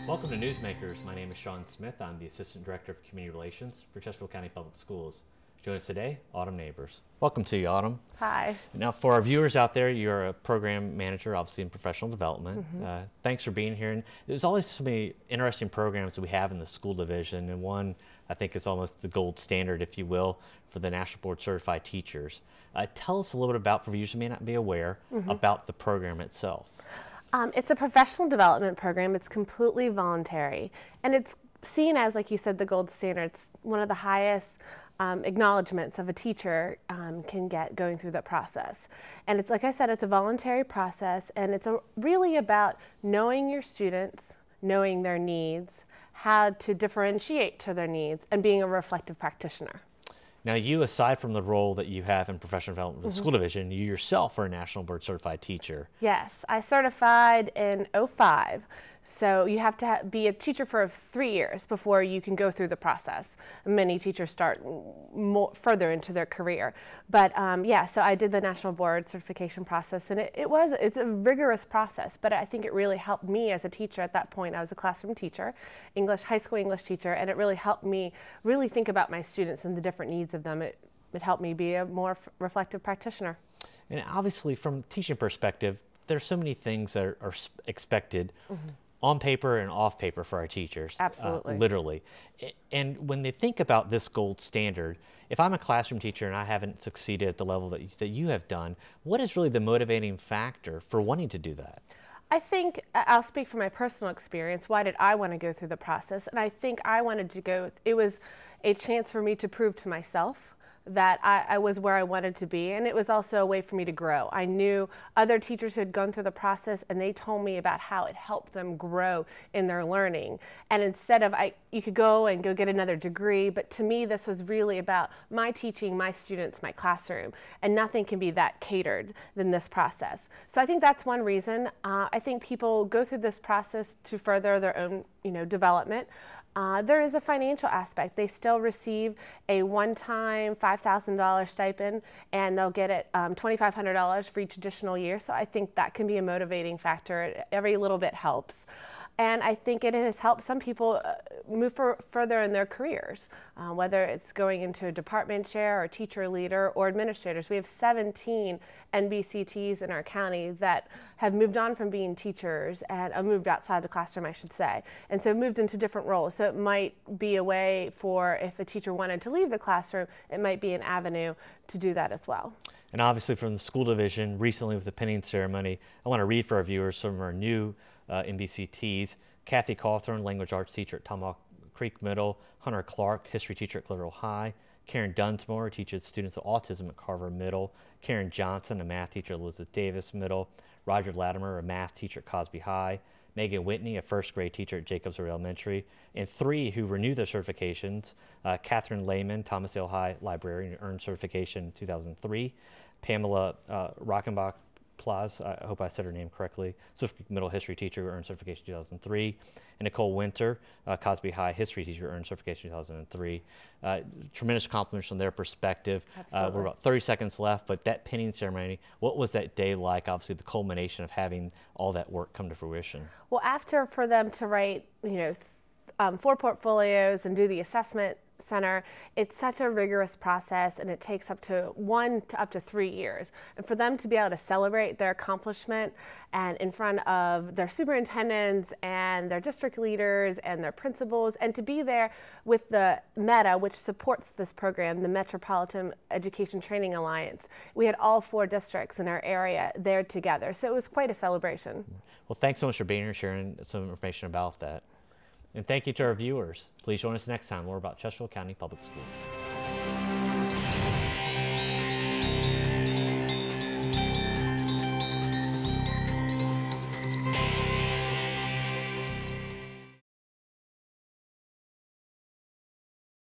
Welcome to Newsmakers. My name is Sean Smith. I'm the Assistant Director of Community Relations for Chesterfield County Public Schools. Join us today, Autumn Nabors. Welcome to you, Autumn. Hi. Now, for our viewers out there, you're a program manager, obviously in professional development. Thanks for being here. And there's always so many interesting programs that we have in the school division, and one I think is almost the gold standard, if you will, for the National Board Certified Teachers. Tell us a little bit about, for viewers who may not be aware, about the program itself. It's a professional development program. It's completely voluntary, and it's seen as, like you said, the gold standard. It's one of the highest acknowledgments of a teacher can get going through that process. And it's, like I said, it's a voluntary process, and it's really about knowing your students, knowing their needs, how to differentiate to their needs, and being a reflective practitioner. Now, you, aside from the role that you have in professional development with the school division, you yourself are a National Board Certified Teacher. Yes, I certified in =05. So you have to be a teacher for 3 years before you can go through the process. Many teachers start further into their career. But yeah, so I did the National Board certification process, and it's a rigorous process, but I think it really helped me as a teacher at that point. I was a classroom teacher, high school English teacher, and it really helped me really think about my students and the different needs of them. It helped me be a more reflective practitioner. And obviously, from a teaching perspective, there's so many things that are expected on paper and off paper for our teachers. Absolutely. Literally. And when they think about this gold standard, if I'm a classroom teacher and I haven't succeeded at the level that you have done, what is really the motivating factor for wanting to do that? I think, I'll speak from my personal experience. Why did I want to go through the process? And I think I wanted to go, it was a chance for me to prove to myself that I was where I wanted to be, and it was also a way for me to grow. I knew other teachers who had gone through the process, and they told me about how it helped them grow in their learning. And instead of, you could go get another degree, but to me this was really about my teaching, my students, my classroom, and nothing can be that catered than this process. So I think that's one reason. I think people go through this process to further their own development. There is a financial aspect. They still receive a one-time $5,000 stipend, and they'll get it $2,500 for each additional year. So I think that can be a motivating factor. Every little bit helps. And I think it has helped some people move further in their careers, whether it's going into a department chair or teacher leader or administrators. We have 17 NBCTs in our county that have moved on from being teachers and moved outside the classroom, I should say, and so moved into different roles. So it might be a way for, if a teacher wanted to leave the classroom, it might be an avenue to do that as well. And obviously from the school division, recently with the pinning ceremony, I want to read for our viewers some of our new NBCTs. Kathy Cawthorn, language arts teacher at Tomahawk Creek Middle. Hunter Clark, history teacher at Clitheroe High. Karen Dunsmore teaches students with autism at Carver Middle. Karen Johnson, a math teacher at Elizabeth Davis Middle. Roger Latimer, a math teacher at Cosby High. Megan Whitney, a first grade teacher at Jacobs Road Elementary. And 3 who renew their certifications, Catherine Lehman, Thomasdale High librarian, earned certification in 2003. Pamela Rockenbach Plaza, I hope I said her name correctly, Swift Middle history teacher, earned certification 2003. And Nicole Winter, Cosby High history teacher, earned certification 2003. Tremendous compliments from their perspective. We're about 30 seconds left, but that pinning ceremony, what was that day like? Obviously the culmination of having all that work come to fruition. Well, for them to write, 4 portfolios and do the assessment center, it's such a rigorous process, and it takes up to 1 to up to 3 years. And for them to be able to celebrate their accomplishment and in front of their superintendents and their district leaders and their principals, and to be there with the META, which supports this program, the Metropolitan Education Training Alliance. We had all 4 districts in our area there together, so it was quite a celebration. Well, thanks so much for being here, sharing some information about that. And thank you to our viewers. Please join us next time more about Chesterfield County Public Schools.